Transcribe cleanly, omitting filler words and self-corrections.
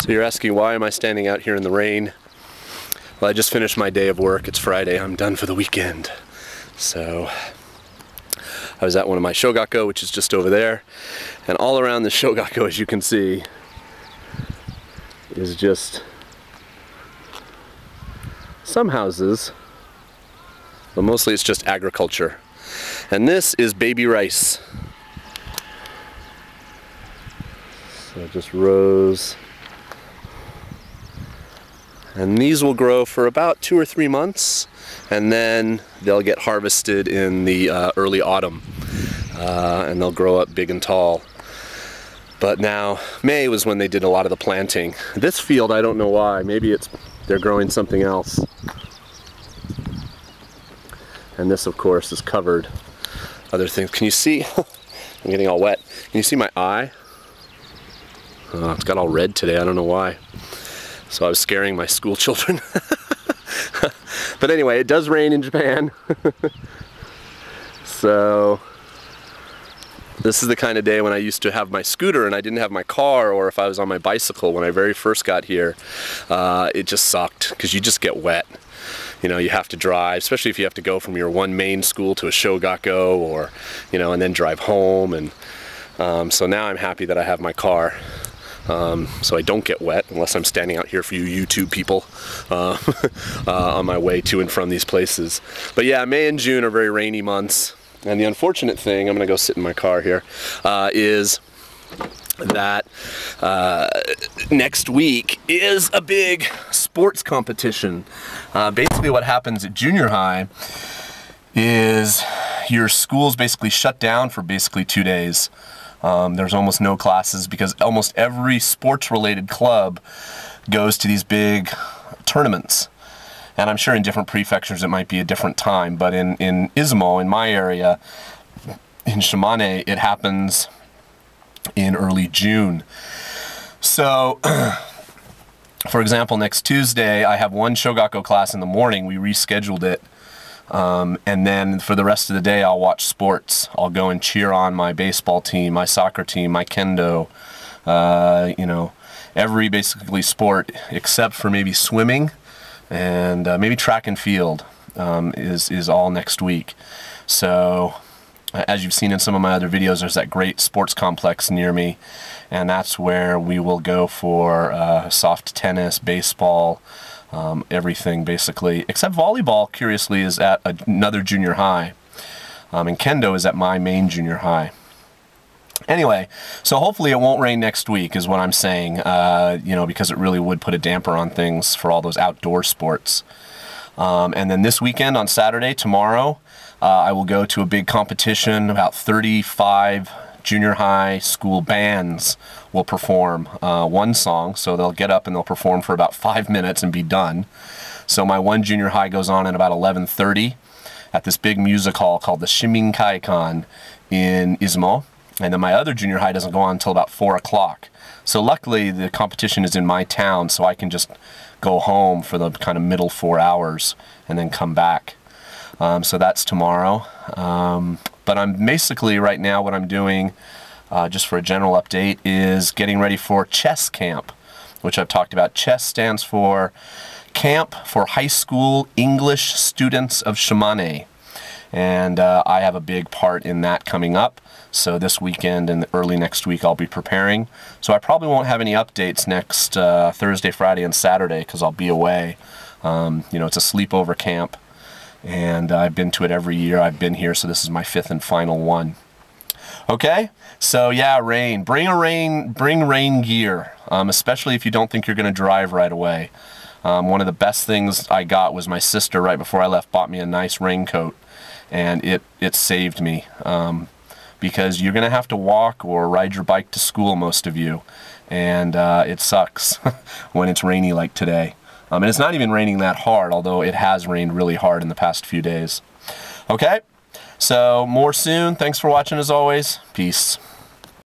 So you're asking, why am I standing out here in the rain? Well, I just finished my day of work. It's Friday. I'm done for the weekend. So I was at one of my Shogaku, which is just over there. And all around the Shogaku, as you can see, is just some houses, but mostly it's just agriculture. And this is baby rice. So just rows. And these will grow for about 2 or 3 months, and then they'll get harvested in the early autumn, and they'll grow up big and tall. But now, May was when they did a lot of the planting. This field, I don't know why. Maybe they're growing something else. And this, of course, is covered. Other things. Can you see? I'm getting all wet. Can you see my eye? Oh, it's got all red today. I don't know why. So I was scaring my school children. But anyway, it does rain in Japan. So this is the kind of day when I used to have my scooter and I didn't have my car, or if I was on my bicycle when I very first got here, it just sucked because you just get wet. You know, you have to drive, especially if you have to go from your one main school to a Shogaku, or, you know, and then drive home. And so now I'm happy that I have my car. So I don't get wet unless I'm standing out here for you YouTube people on my way to and from these places. But yeah, May and June are very rainy months. And the unfortunate thing, I'm going to go sit in my car here, is that next week is a big sports competition. Basically what happens at junior high is your school's basically shut down for basically 2 days. There's almost no classes because almost every sports-related club goes to these big tournaments. And I'm sure in different prefectures it might be a different time, but in Izumo, in my area, in Shimane, it happens in early June. So, for example, next Tuesday, I have one Shogaku class in the morning. We rescheduled it. And then for the rest of the day, I'll watch sports. I'll go and cheer on my baseball team, my soccer team, my kendo, you know, every basically sport except for maybe swimming and maybe track and field is all next week. So as you've seen in some of my other videos, there's that great sports complex near me, and that's where we will go for soft tennis, baseball, everything basically, except volleyball, curiously, is at another junior high, and kendo is at my main junior high. Anyway, so hopefully it won't rain next week is what I'm saying, you know, because it really would put a damper on things for all those outdoor sports. And then this weekend on Saturday, tomorrow, I will go to a big competition. About 35 junior high school bands will perform one song, so they'll get up and they'll perform for about 5 minutes and be done. So my one junior high goes on at about 11:30 at this big music hall called the Shimin-Kaikan in Izumo, and then my other junior high doesn't go on until about 4 o'clock. So luckily the competition is in my town, so I can just go home for the kind of middle 4 hours and then come back. So that's tomorrow. But I'm basically right now what I'm doing, just for a general update, is getting ready for chess camp, which I've talked about. Chess stands for Camp for High School English Students of Shimane. And I have a big part in that coming up. So this weekend and early next week I'll be preparing. So I probably won't have any updates next Thursday, Friday, and Saturday because I'll be away. You know, it's a sleepover camp. And I've been to it every year I've been here, so this is my 5th and final one. Okay, so yeah, rain. Bring rain gear, especially if you don't think you're going to drive right away. One of the best things I got was my sister, right before I left, bought me a nice raincoat, and it saved me. Because you're going to have to walk or ride your bike to school, most of you, and it sucks when it's rainy like today. And it's not even raining that hard, although it has rained really hard in the past few days. Okay, so more soon. Thanks for watching as always. Peace.